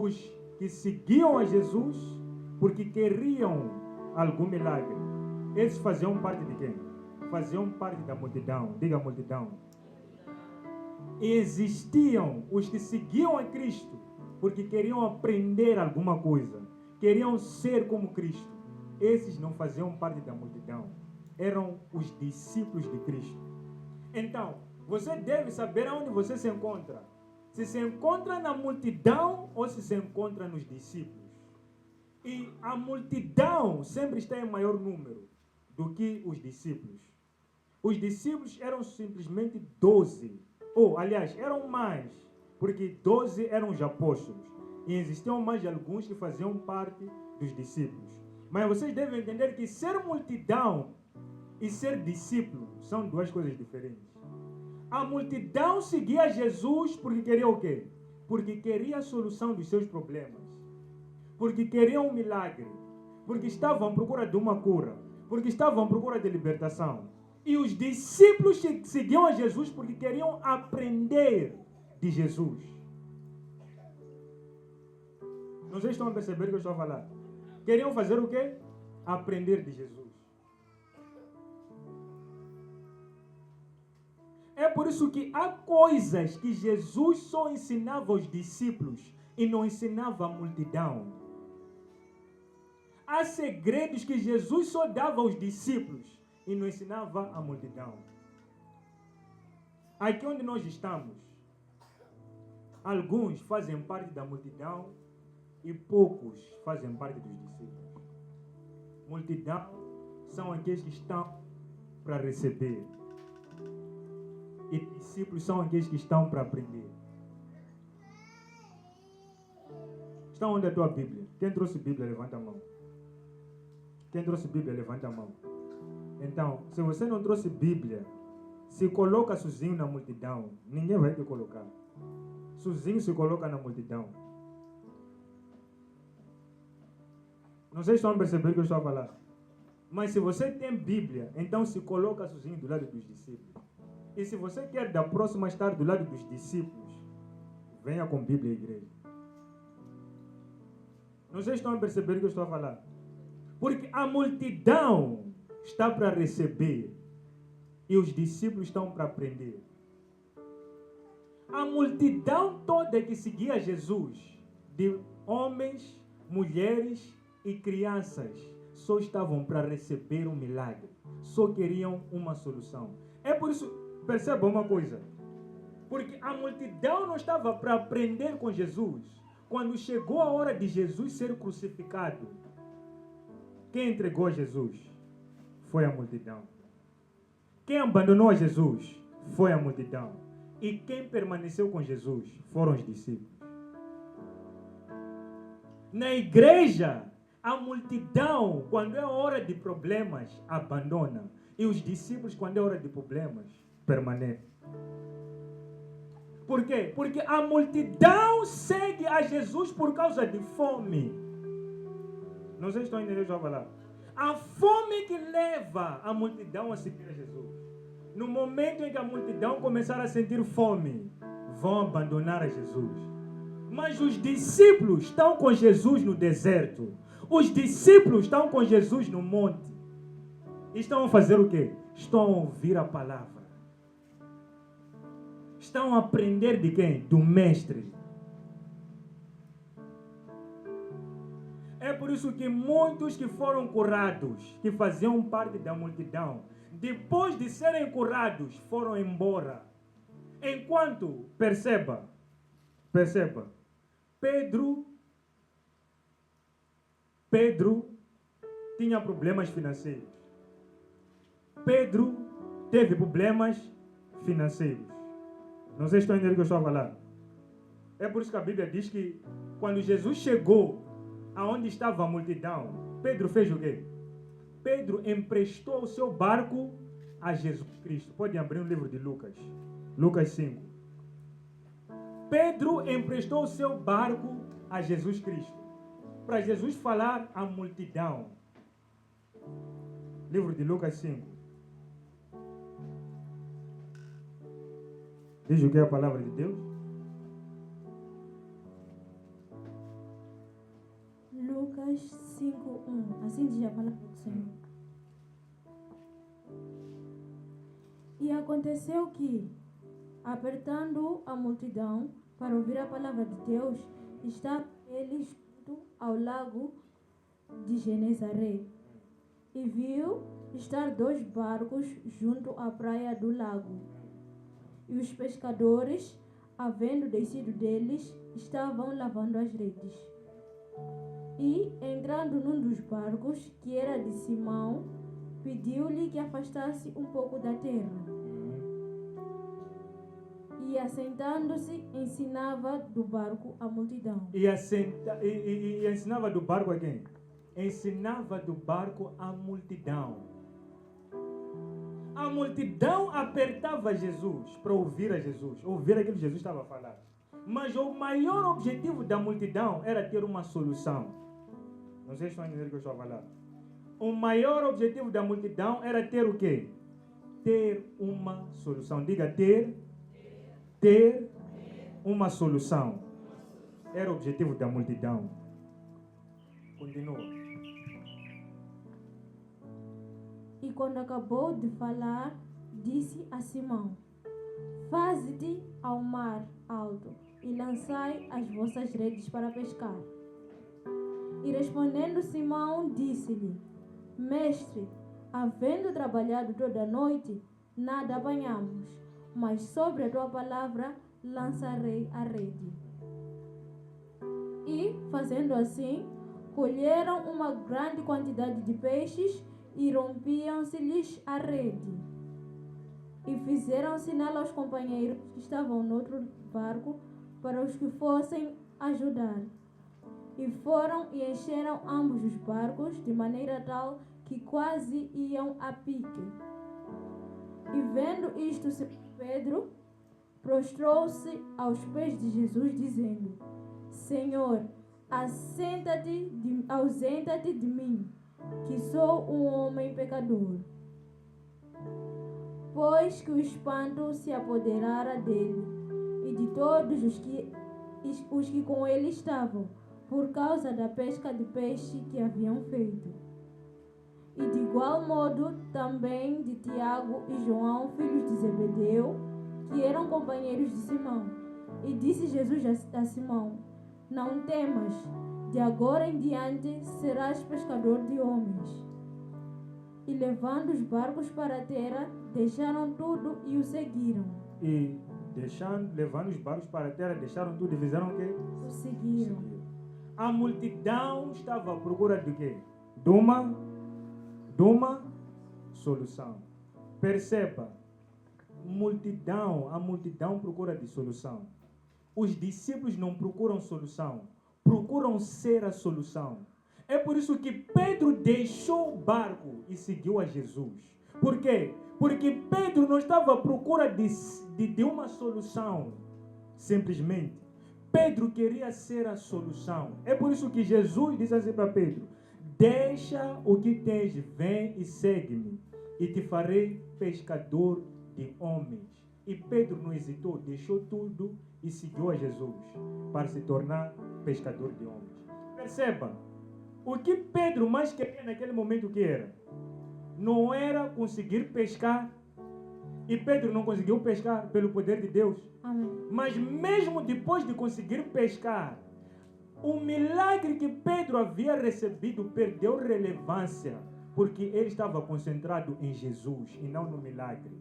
os que seguiam a Jesus porque queriam algum milagre. Eles faziam parte de quem? Faziam parte da multidão. Diga multidão. E existiam os que seguiam a Cristo porque queriam aprender alguma coisa. Queriam ser como Cristo. Esses não faziam parte da multidão. Eram os discípulos de Cristo. Então, você deve saber aonde você se encontra. Se se encontra na multidão ou se encontra nos discípulos. E a multidão sempre está em maior número do que os discípulos. Os discípulos eram simplesmente 12. Ou, aliás, eram mais, porque 12 eram os apóstolos. E existiam mais alguns que faziam parte dos discípulos. Mas vocês devem entender que ser multidão e ser discípulo são duas coisas diferentes. A multidão seguia Jesus porque queria o quê? Porque queria a solução dos seus problemas. Porque queriam um milagre. Porque estavam à procura de uma cura. Porque estavam à procura de libertação. E os discípulos seguiam a Jesus porque queriam aprender de Jesus. Não sei se estão a perceber o que eu estou a falar. Queriam fazer o quê? Aprender de Jesus. É por isso que há coisas que Jesus só ensinava aos discípulos e não ensinava à multidão. Há segredos que Jesus só dava aos discípulos e não ensinava à multidão. Aqui onde nós estamos, alguns fazem parte da multidão e poucos fazem parte dos discípulos. Multidão são aqueles que estão para receber. E discípulos são aqueles que estão para aprender. Está onde é a tua Bíblia? Quem trouxe Bíblia, levanta a mão. Quem trouxe Bíblia, levanta a mão. Então, se você não trouxe Bíblia, se coloca sozinho na multidão, ninguém vai te colocar. Sozinho se coloca na multidão. Não sei se estão a perceber o que eu estou a falar. Mas se você tem Bíblia, então se coloca sozinho do lado dos discípulos. E se você quer da próxima estar do lado dos discípulos, venha com Bíblia à igreja. Não sei se estão a perceber o que eu estou a falar. Porque a multidão está para receber e os discípulos estão para aprender. A multidão toda que seguia Jesus, de homens, mulheres e crianças, só estavam para receber um milagre. Só queriam uma solução. É por isso, perceba uma coisa. Porque a multidão não estava para aprender com Jesus. Quando chegou a hora de Jesus ser crucificado, quem entregou a Jesus? Foi a multidão. Quem abandonou a Jesus? Foi a multidão. E quem permaneceu com Jesus? Foram os discípulos. Na igreja, a multidão, quando é hora de problemas, abandona. E os discípulos, quando é hora de problemas, permanecem. Por quê? Porque a multidão segue a Jesus por causa de fome. Não sei se estão entendendo o que eu estou a falar. A fome que leva a multidão a seguir a Jesus. No momento em que a multidão começar a sentir fome, vão abandonar a Jesus. Mas os discípulos estão com Jesus no deserto. Os discípulos estão com Jesus no monte. E estão a fazer o quê? Estão a ouvir a palavra. Estão a aprender de quem? Do mestre. É por isso que muitos que foram curados, que faziam parte da multidão, depois de serem curados, foram embora. Enquanto, perceba, Pedro tinha problemas financeiros. Pedro teve problemas financeiros. Não sei se estão entendendo o que eu estou a falar. É por isso que a Bíblia diz que quando Jesus chegou aonde estava a multidão, Pedro fez o quê? Pedro emprestou o seu barco a Jesus Cristo. Pode abrir um livro de Lucas. Lucas 5. Pedro emprestou o seu barco a Jesus Cristo. Para Jesus falar à multidão. Livro de Lucas 5. Diz o que é a palavra de Deus? Lucas 5:1. Assim diz a palavra do Senhor. E aconteceu que, apertando a multidão para ouvir a palavra de Deus, estava ele junto ao lago de Genezaré. E viu estar 2 barcos junto à praia do lago. E os pescadores, havendo descido deles, estavam lavando as redes. E, entrando num dos barcos, que era de Simão, pediu-lhe que afastasse um pouco da terra. E, assentando-se, ensinava do barco a multidão. E ensinava do barco a quem? Ensinava do barco a multidão. A multidão apertava Jesus para ouvir a Jesus, ouvir aquilo que Jesus estava a falar. Mas o maior objetivo da multidão era ter uma solução. Não sei se estão entendendo o que eu estou a falar. O maior objetivo da multidão era ter o quê? Ter uma solução. Diga, ter uma solução. Era o objetivo da multidão. Continua. E quando acabou de falar, disse a Simão: Faze-te ao mar alto e lançai as vossas redes para pescar. E respondendo Simão, disse-lhe: Mestre, havendo trabalhado toda a noite, nada apanhamos, mas sobre a tua palavra lançarei a rede. E, fazendo assim, colheram uma grande quantidade de peixes e rompiam-se-lhes a rede. E fizeram sinal aos companheiros que estavam no outro barco para os que fossem ajudar. E foram e encheram ambos os barcos, de maneira tal que quase iam a pique. E vendo isto, Pedro prostrou-se aos pés de Jesus, dizendo: Senhor, ausenta-te de mim, que sou um homem pecador. Pois que o espanto se apoderara dele e de todos os que com ele estavam, por causa da pesca de peixe que haviam feito. E de igual modo também de Tiago e João, filhos de Zebedeu, que eram companheiros de Simão. E disse Jesus a Simão: Não temas, de agora em diante serás pescador de homens. E levando os barcos para a terra, deixaram tudo e o seguiram. E levando os barcos para a terra, deixaram tudo e fizeram o quê? O seguiram. A multidão estava à procura de quê? De uma solução. Perceba, a multidão procura de solução. Os discípulos não procuram solução, procuram ser a solução. É por isso que Pedro deixou o barco e seguiu a Jesus. Por quê? Porque Pedro não estava à procura de uma solução, simplesmente. Pedro queria ser a solução. É por isso que Jesus disse assim para Pedro: Deixa o que tens, vem e segue-me, e te farei pescador de homens. E Pedro não hesitou, deixou tudo e seguiu a Jesus para se tornar pescador de homens. Perceba, o que Pedro mais queria naquele momento que era? Não era conseguir pescar. E Pedro não conseguiu pescar pelo poder de Deus. Amém. Mas mesmo depois de conseguir pescar, o milagre que Pedro havia recebido perdeu relevância, porque ele estava concentrado em Jesus e não no milagre.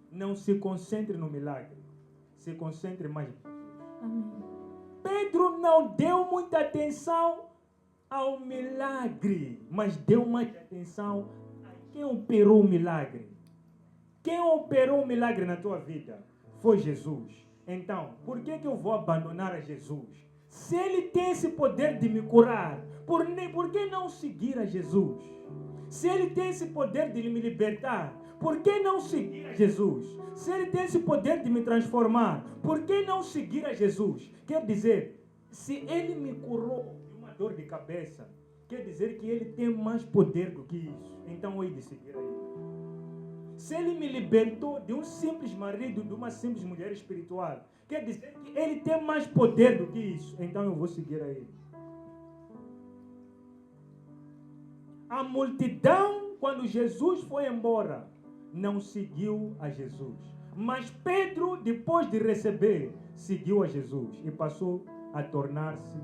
Não se concentre no milagre, se concentre mais em Jesus. Amém. Pedro não deu muita atenção ao milagre, mas deu mais atenção a quem operou o milagre. Quem operou o milagre na tua vida foi Jesus. Então, por que eu vou abandonar a Jesus? Se ele tem esse poder de me curar, por que não seguir a Jesus? Se ele tem esse poder de me libertar, por que não seguir a Jesus? Se ele tem esse poder de me transformar, por que não seguir a Jesus? Quer dizer, se ele me curou de uma dor de cabeça, quer dizer que ele tem mais poder do que isso. Então eu hei de seguir a ele. Se ele me libertou de um simples marido, de uma simples mulher espiritual, quer dizer que ele tem mais poder do que isso. Então eu vou seguir a ele. A multidão, quando Jesus foi embora, não seguiu a Jesus. Mas Pedro, depois de receber, seguiu a Jesus e passou a tornar-se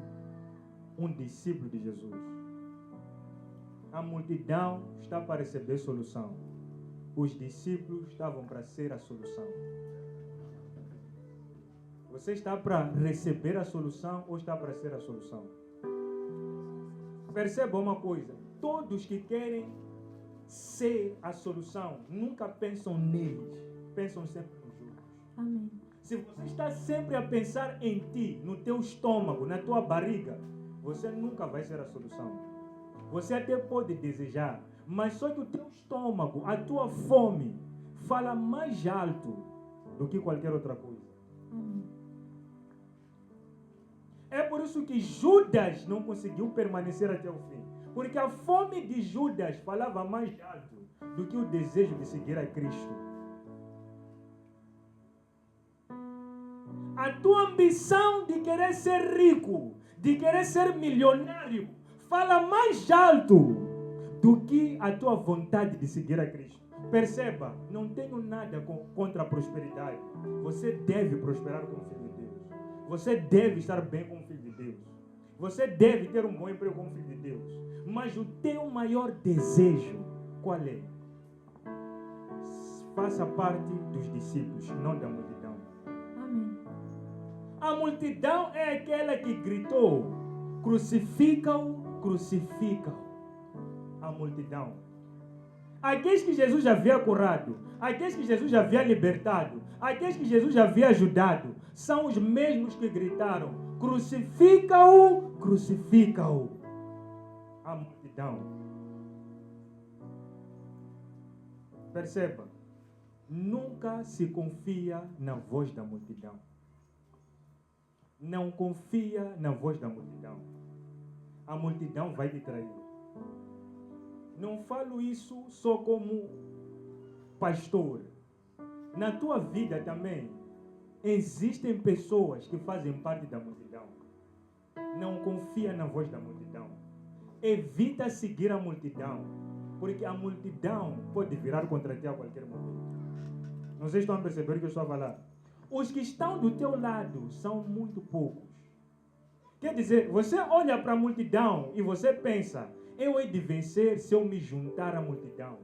um discípulo de Jesus. A multidão está para receber solução. Os discípulos estavam para ser a solução. Você está para receber a solução ou está para ser a solução? Perceba uma coisa. Todos que querem ser a solução nunca pensam neles. Pensam sempre nos outros. Amém. Se você está sempre a pensar em ti, no teu estômago, na tua barriga, você nunca vai ser a solução. Você até pode desejar, mas só que o teu estômago, a tua fome, fala mais alto do que qualquer outra coisa. Amém. É por isso que Judas não conseguiu permanecer até o fim. Porque a fome de Judas falava mais alto do que o desejo de seguir a Cristo. A tua ambição de querer ser rico, de querer ser milionário, fala mais alto do que a tua vontade de seguir a Cristo. Perceba, não tenho nada contra a prosperidade. Você deve prosperar como filho de Deus. Você deve estar bem como filho de Deus. Você deve ter um bom emprego como filho de Deus. Mas o teu maior desejo, qual é? Faça parte dos discípulos, não da multidão. Amém. A multidão é aquela que gritou: crucifica-o, crucifica-o. A multidão. Aqueles que Jesus já havia curado, aqueles que Jesus já havia libertado, aqueles que Jesus já havia ajudado, são os mesmos que gritaram: crucifica-o, crucifica-o. A multidão. Perceba, nunca se confia na voz da multidão. Não confia na voz da multidão. A multidão vai te trair. Não falo isso só como pastor. Na tua vida também existem pessoas que fazem parte da multidão. Não confia na voz da multidão. Evita seguir a multidão, porque a multidão pode virar contra ti a qualquer momento. Não sei se estão a perceber o que eu estou a falar. Os que estão do teu lado são muito poucos. Quer dizer, você olha para a multidão e você pensa: eu hei de vencer se eu me juntar à multidão.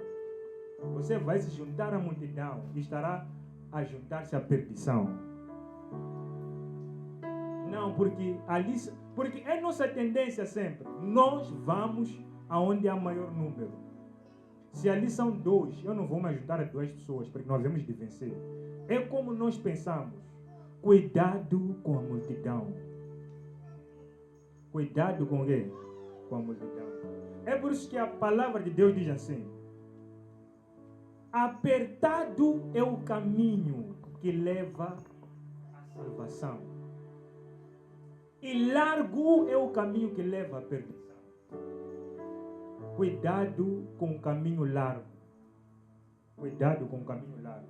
Você vai se juntar à multidão e estará a juntar-se à perdição. Não, porque é nossa tendência sempre. Nós vamos aonde há maior número. Se ali são 2, eu não vou me ajudar a 2 pessoas, porque nós devemos de vencer. É como nós pensamos. Cuidado com a multidão. Cuidado com o quê? Com a multidão. É por isso que a palavra de Deus diz assim: apertado é o caminho que leva à salvação, e largo é o caminho que leva à perdição. Cuidado com o caminho largo. Cuidado com o caminho largo.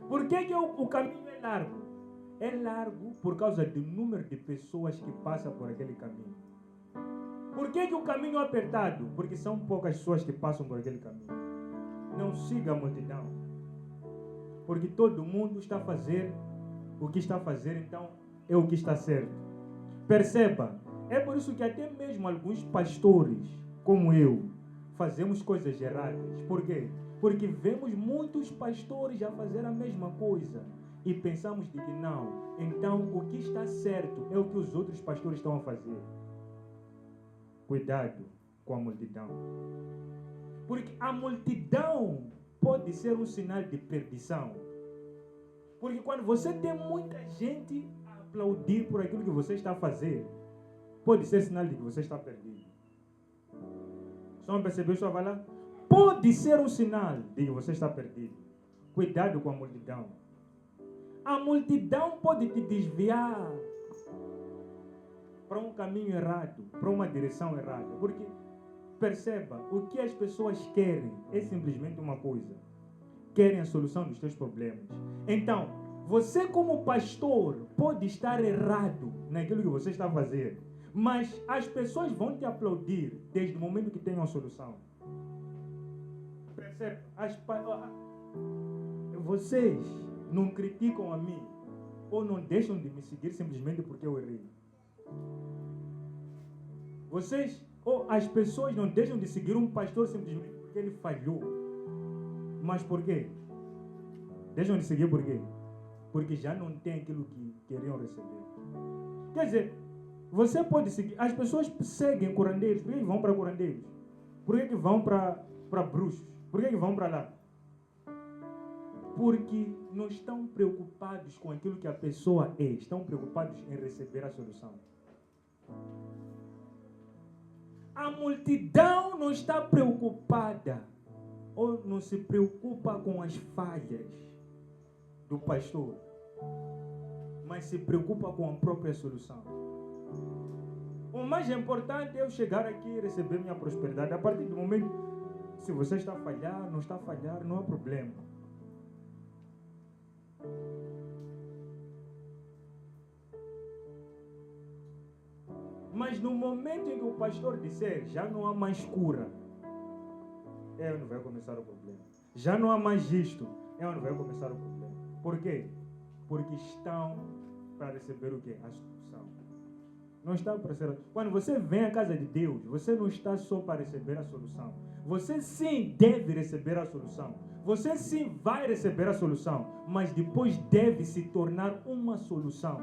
Por que o caminho é largo? É largo por causa do número de pessoas que passam por aquele caminho. Por que o caminho é apertado? Porque são poucas pessoas que passam por aquele caminho. Não siga a multidão. Porque todo mundo está a fazer o que está a fazer, então é o que está certo. Perceba, é por isso que até mesmo alguns pastores, como eu, fazemos coisas erradas. Por quê? Porque vemos muitos pastores a fazer a mesma coisa e pensamos de que não, então o que está certo é o que os outros pastores estão a fazer. Cuidado com a multidão. Porque a multidão pode ser um sinal de perdição. Porque quando você tem muita gente a aplaudir por aquilo que você está a fazer, pode ser sinal de que você está perdido. Só me percebeu, só vai lá? Pode ser um sinal de que você está perdido. Cuidado com a multidão. A multidão pode te desviar para um caminho errado, para uma direção errada. Porque, perceba, o que as pessoas querem é simplesmente uma coisa. Querem a solução dos teus problemas. Então, você como pastor pode estar errado naquilo que você está a fazer, mas as pessoas vão te aplaudir desde o momento que tenham a solução. Percebe? Vocês não criticam a mim ou não deixam de me seguir simplesmente porque eu errei. Vocês ou as pessoas não deixam de seguir um pastor simplesmente porque ele falhou. Mas por quê? Deixam de seguir por quê? Porque já não tem aquilo que queriam receber. Quer dizer, você pode seguir. As pessoas seguem curandeiros. Por que vão para curandeiros? Por que vão para bruxos? Por que vão para lá? Porque não estão preocupados com aquilo que a pessoa é. Estão preocupados em receber a solução. A multidão não está preocupada ou não se preocupa com as falhas do pastor, mas se preocupa com a própria solução. O mais importante é eu chegar aqui e receber minha prosperidade. A partir do momento, se você está a falhar, não está a falhar, não há problema. Mas no momento em que o pastor disser, já não há mais cura, é onde vai começar o problema. Já não há mais isto, é onde vai começar o problema. Por quê? Porque estão para receber o quê? A solução. Não está para ser. Quando você vem à casa de Deus, você não está só para receber a solução. Você sim deve receber a solução. Você sim vai receber a solução, mas depois deve se tornar uma solução.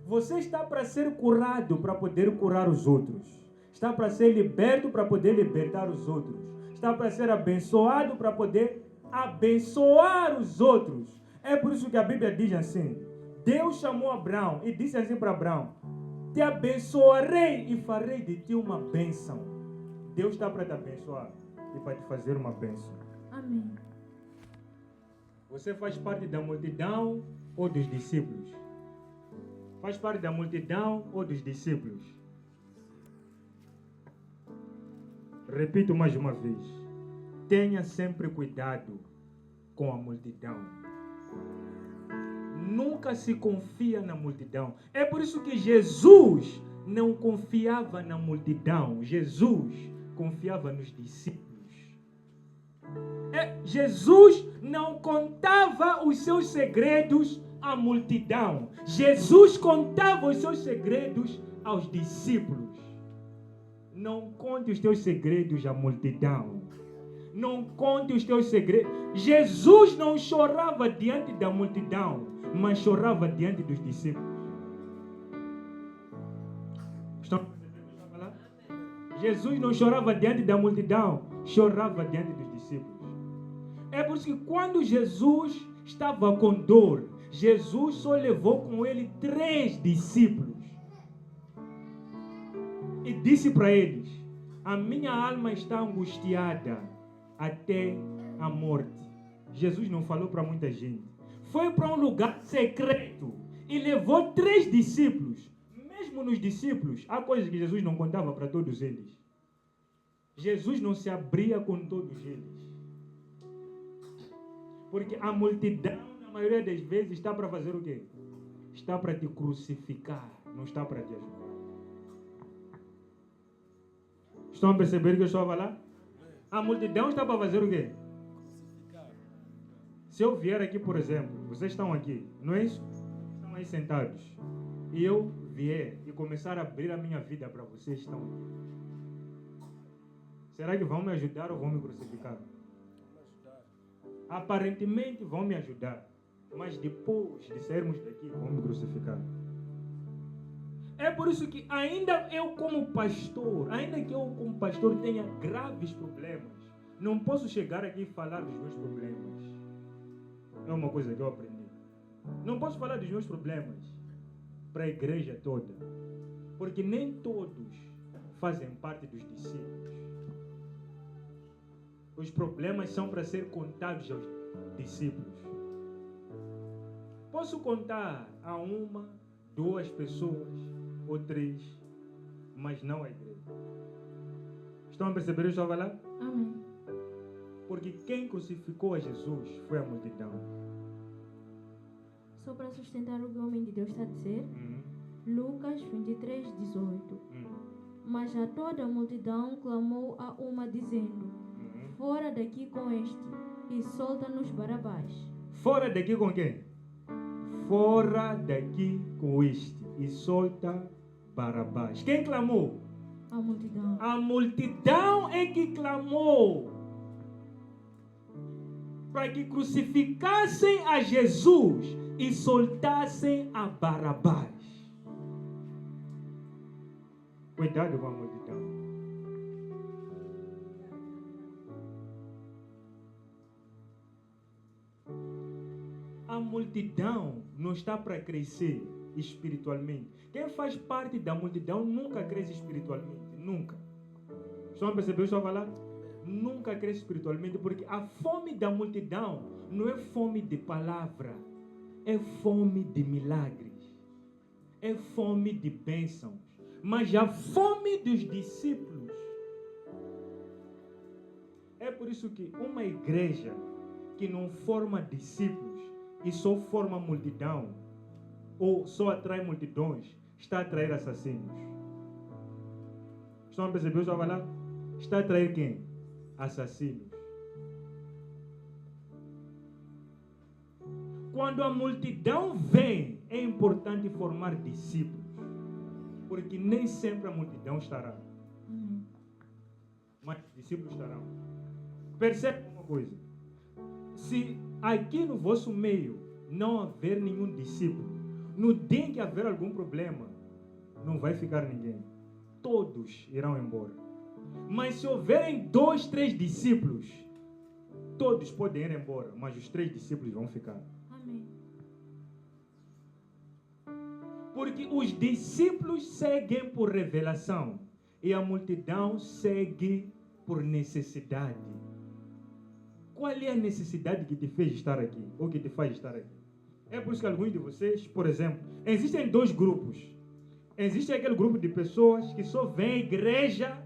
Você está para ser curado para poder curar os outros. Está para ser liberto para poder libertar os outros. Está para ser abençoado para poder abençoar os outros. É por isso que a Bíblia diz assim: Deus chamou Abraão e disse assim para Abraão: te abençoarei e farei de ti uma bênção. Deus está para te abençoar e para te fazer uma bênção. Amém. Você faz parte da multidão ou dos discípulos? Faz parte da multidão ou dos discípulos? Repito mais uma vez. Tenha sempre cuidado com a multidão. Nunca se confia na multidão. É por isso que Jesus não confiava na multidão. Jesus confiava nos discípulos. Jesus não contava os seus segredos à multidão. Jesus contava os seus segredos aos discípulos. Não conte os teus segredos à multidão. Não conte os teus segredos. Jesus não chorava diante da multidão, mas chorava diante dos discípulos. Estão percebendo o que eu estou a falar? Jesus não chorava diante da multidão, chorava diante dos discípulos. É por isso que quando Jesus estava com dor, Jesus só levou com ele 3 discípulos. E disse para eles: a minha alma está angustiada até a morte. Jesus não falou para muita gente. Foi para um lugar secreto e levou 3 discípulos. Mesmo nos discípulos, há coisas que Jesus não contava para todos eles. Jesus não se abria com todos eles. Porque a multidão, na maioria das vezes, está para fazer o quê? Está para te crucificar, não está para te ajudar. Estão a perceber o que eu estou a falar? A multidão está para fazer o quê? Se eu vier aqui, por exemplo, vocês estão aqui, não é isso? Estão aí sentados. E eu vier e começar a abrir a minha vida para vocês que estão aqui. Será que vão me ajudar ou vão me crucificar? Aparentemente vão me ajudar, mas depois de sairmos daqui, vão me crucificar. É por isso que ainda que eu como pastor tenha graves problemas, não posso chegar aqui e falar dos meus problemas. É uma coisa que eu aprendi. Não posso falar dos meus problemas para a igreja toda, porque nem todos fazem parte dos discípulos. Os problemas são para ser contados aos discípulos. Posso contar a 1, 2 pessoas ou 3, mas não a igreja. Estão a perceber o que eu estou a falar? Amém. Porque quem crucificou a Jesus foi a multidão. Só para sustentar o que o homem de Deus está a dizer, Lucas 23:18. Mas a toda a multidão clamou a uma, dizendo: Fora daqui com este, e solta-nos Barabás. Fora daqui com quem? Fora daqui com este, e solta Barabás. Quem clamou? A multidão. A multidão é que clamou para que crucificassem a Jesus e soltassem a Barabás. Cuidado com a multidão. A multidão não está para crescer espiritualmente. Quem faz parte da multidão nunca cresce espiritualmente. Nunca. Estão a perceber o que eu estou a falar? Nunca cresce espiritualmente, porque a fome da multidão não é fome de palavra, é fome de milagres, é fome de bênçãos. Mas a fome dos discípulos. É por isso que uma igreja que não forma discípulos e só forma multidão, ou só atrai multidões, está a atrair assassinos. Estão a perceber o que eu estou a falar? Está a atrair quem? Assassinos. Quando a multidão vem, é importante formar discípulos, porque nem sempre a multidão estará, mas discípulos estarão. Percebe uma coisa? Se aqui no vosso meio não haver nenhum discípulo, no dia em que haver algum problema, não vai ficar ninguém. Todos irão embora. Mas se houverem 2, 3 discípulos, todos podem ir embora, mas os 3 discípulos vão ficar. Amém. Porque os discípulos seguem por revelação e a multidão segue por necessidade. Qual é a necessidade que te fez estar aqui, ou que te faz estar aqui? É por isso que alguns de vocês, por exemplo, existem 2 grupos. Existe aquele grupo de pessoas que só vêm à igreja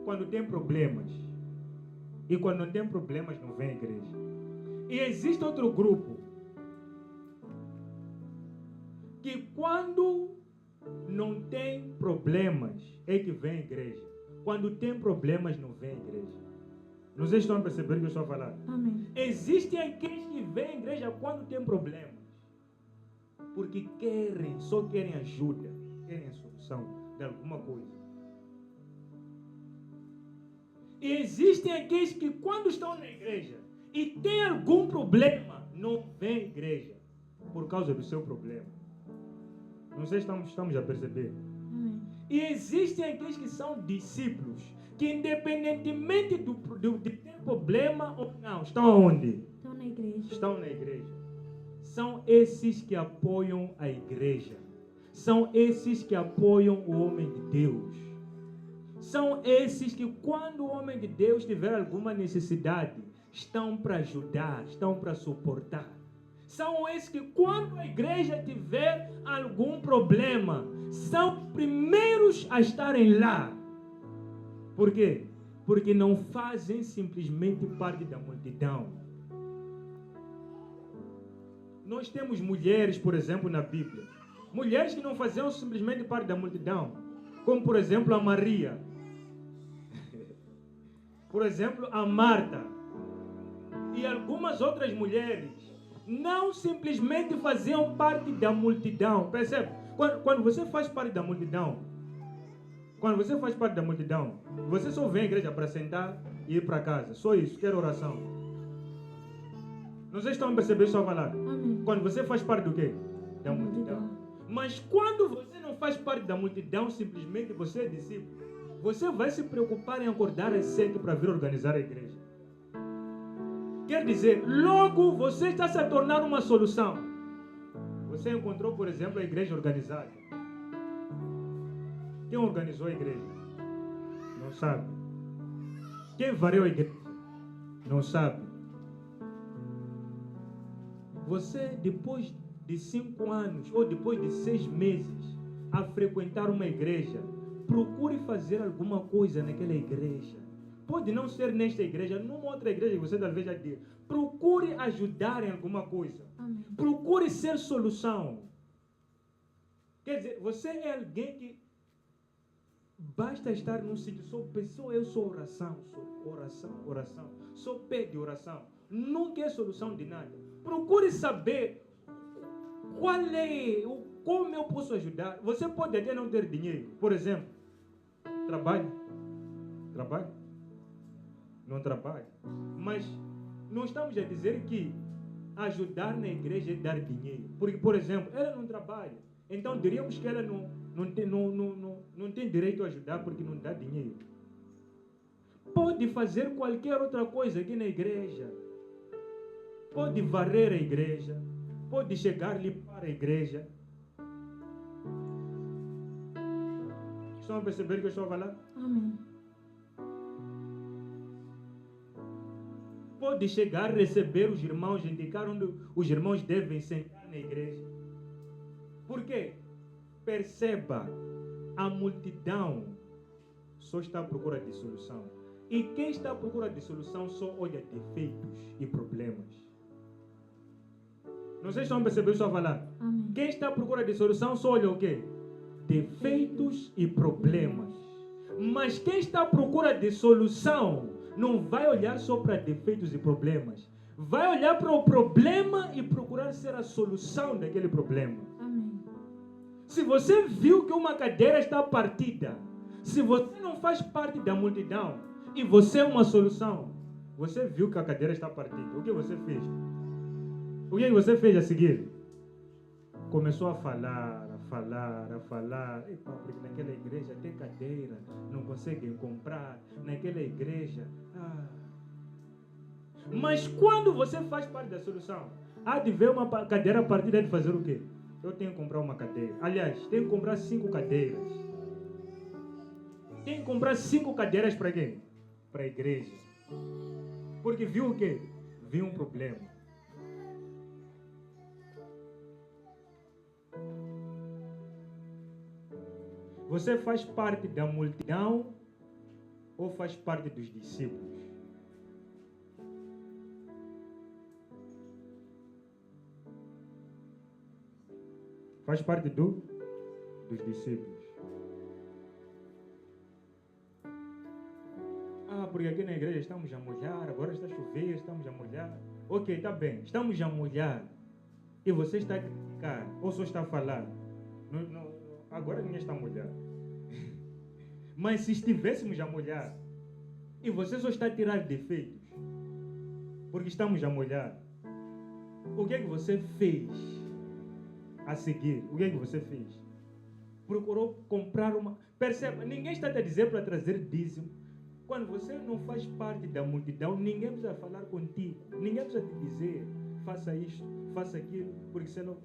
quando tem problemas. E quando não tem problemas, não vem à igreja. E existe outro grupo que quando não tem problemas é que vem à igreja. Quando tem problemas, não vem à igreja. Não sei se estão a perceber o que eu estou a falar. Amém. Existem aqueles que vêm à igreja quando tem problemas, porque só querem ajuda, querem a solução de alguma coisa. E existem aqueles que quando estão na igreja e tem algum problema, não vêm à igreja por causa do seu problema. Não sei se estamos a perceber. Amém. E existem aqueles que são discípulos, que independentemente de ter problema ou não, estão aonde? Estão na igreja. Estão na igreja. São esses que apoiam a igreja. São esses que apoiam o homem de Deus. São esses que quando o homem de Deus tiver alguma necessidade, estão para ajudar, estão para suportar. São esses que quando a igreja tiver algum problema, são os primeiros a estarem lá. Por quê? Porque não fazem simplesmente parte da multidão. Nós temos mulheres, por exemplo, na Bíblia. Mulheres que não faziam simplesmente parte da multidão. Como, por exemplo, a Maria. Por exemplo, a Marta. E algumas outras mulheres. Não simplesmente faziam parte da multidão. Percebe? Quando você faz parte da multidão, você só vem à igreja para sentar e ir para casa. Só isso, quero oração. Não sei se estão a perceber só falar. Amém. Quando você faz parte do quê? Da multidão. Mas quando você não faz parte da multidão, simplesmente você é discípulo, você vai se preocupar em acordar às 7 para vir organizar a igreja. Quer dizer, logo você está se a tornar uma solução. Você encontrou, por exemplo, a igreja organizada. Quem organizou a igreja? Não sabe. Quem varreu a igreja? Não sabe. Você, depois de 5 anos ou depois de 6 meses a frequentar uma igreja, procure fazer alguma coisa naquela igreja. Pode não ser nesta igreja, numa outra igreja que você talvez já diga. Procure ajudar em alguma coisa. Amém. Procure ser solução. Quer dizer, você é alguém que basta estar num sítio, eu sou oração, só pede oração. Nunca é solução de nada. Procure saber como eu posso ajudar. Você pode até não ter dinheiro. Por exemplo, trabalha, não trabalha. Mas não estamos a dizer que ajudar na igreja é dar dinheiro. Porque, por exemplo, ela não trabalha. Então diríamos que ela não tem direito a ajudar porque não dá dinheiro. Pode fazer qualquer outra coisa aqui na igreja. Pode varrer a igreja. Pode chegar e limpar a igreja. Estão a perceber o que eu estou a falar? Amém. Pode chegar a receber os irmãos, indicar onde os irmãos devem sentar na igreja. Por quê? Perceba, a multidão só está à procura de solução. E quem está à procura de solução só olha defeitos e problemas. Não sei se estão a perceber o que eu estou a falar. Amém. Quem está à procura de solução só olha o quê? Defeitos e problemas. Mas quem está à procura de solução não vai olhar só para defeitos e problemas. Vai olhar para o problema e procurar ser a solução daquele problema. Amém. Se você viu que uma cadeira está partida, se você não faz parte da multidão e você é uma solução, você viu que a cadeira está partida, o que você fez? O que você fez a seguir? Começou a falar. Epa, porque naquela igreja tem cadeira, não conseguem comprar. Naquela igreja. Mas quando você faz parte da solução, há de ver uma cadeira partida, há de fazer o quê? Eu tenho que comprar uma cadeira. Aliás, tenho que comprar 5 cadeiras. Tenho que comprar 5 cadeiras para quê? Para a igreja. Porque viu o quê? Viu um problema. Você faz parte da multidão ou faz parte dos discípulos? Faz parte dos discípulos. Porque aqui na igreja estamos a molhar, agora está a chover, estamos a molhar. Ok, está bem, estamos a molhar. E você está a criticar, ou só está a falar. Agora ninguém está a molhar. Mas se estivéssemos a molhar, e você só está a tirar defeitos, porque estamos a molhar, o que é que você fez a seguir? O que é que você fez? Procurou comprar uma... Perceba, ninguém está a dizer para trazer dízimo. Quando você não faz parte da multidão, ninguém precisa falar contigo. Ninguém precisa te dizer, faça isto, faça aquilo, porque você não...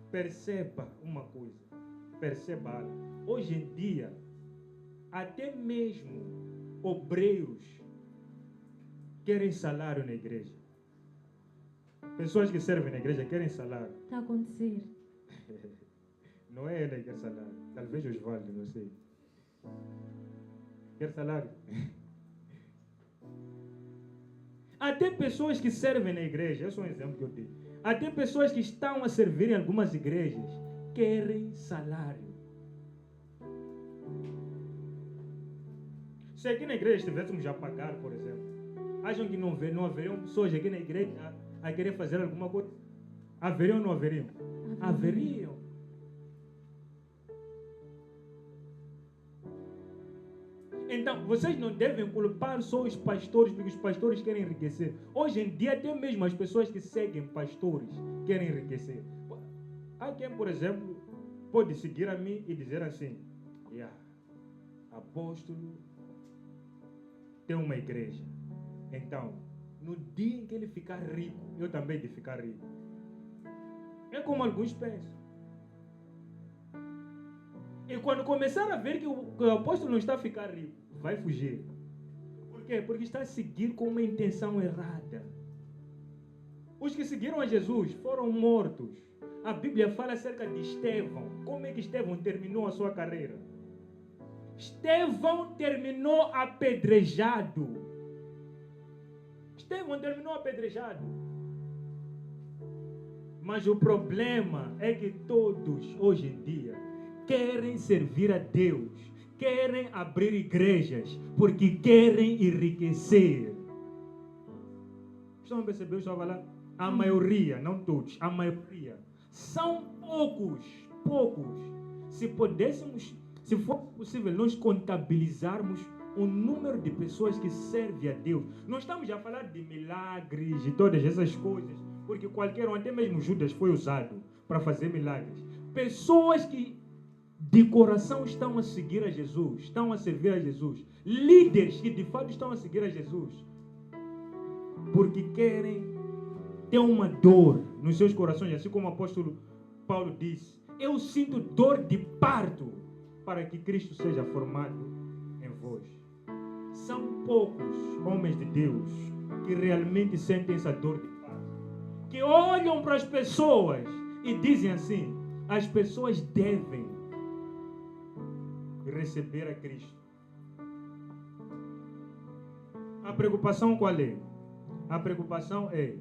Perceba uma coisa. Perceba algo. Hoje em dia, até mesmo obreiros querem salário na igreja. Pessoas que servem na igreja querem salário. Está a acontecer. Não é ela que quer salário. Talvez Osvaldo, não sei. Quer salário? Até pessoas que servem na igreja, esse é um exemplo que eu dei. Até pessoas que estão a servir em algumas igrejas querem salário. Se aqui na igreja estivéssemos a pagar, por exemplo, acham que não haveriam pessoas aqui na igreja a querer fazer alguma coisa? Haveriam ou não haveriam? Haveriam. Então, vocês não devem culpar só os pastores, porque os pastores querem enriquecer. Hoje em dia, até mesmo as pessoas que seguem pastores querem enriquecer. Há quem, por exemplo, pode seguir a mim e dizer assim: apóstolo tem uma igreja. Então, no dia em que ele ficar rico, eu também de ficar rico. É como alguns pensam. E quando começar a ver que o apóstolo não está a ficar rico, vai fugir. Por quê? Porque está a seguir com uma intenção errada. Os que seguiram a Jesus foram mortos. A Bíblia fala acerca de Estevão. Como é que Estevão terminou a sua carreira? Estevão terminou apedrejado. Estevão terminou apedrejado. Mas o problema é que todos, hoje em dia, querem servir a Deus, querem abrir igrejas, porque querem enriquecer. Estão a perceber o que eu estou a falar? A maioria, não todos, a maioria. São poucos. Se fosse possível, nós contabilizarmos o número de pessoas que servem a Deus. Não estamos a falar de milagres e todas essas coisas, porque qualquer um, até mesmo Judas, foi usado para fazer milagres. Pessoas que de coração estão a seguir a Jesus, estão a servir a Jesus. Líderes que de fato estão a seguir a Jesus, porque querem ter uma dor nos seus corações, assim como o apóstolo Paulo disse: eu sinto dor de parto para que Cristo seja formado em vós. São poucos homens de Deus que realmente sentem essa dor de parto, que olham para as pessoas e dizem assim: as pessoas devem receber a Cristo. A preocupação qual é? A preocupação é: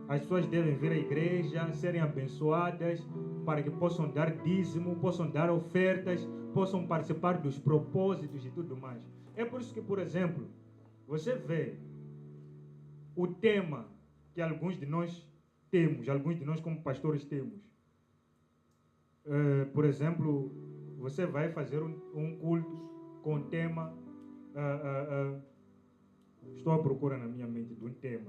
as pessoas devem vir à igreja, serem abençoadas, para que possam dar dízimo, possam dar ofertas, possam participar dos propósitos e tudo mais. É por isso que, por exemplo, você vê o tema que alguns de nós temos, alguns de nós como pastores temos. Por exemplo, você vai fazer um culto com o tema... estou à procura na minha mente de um tema.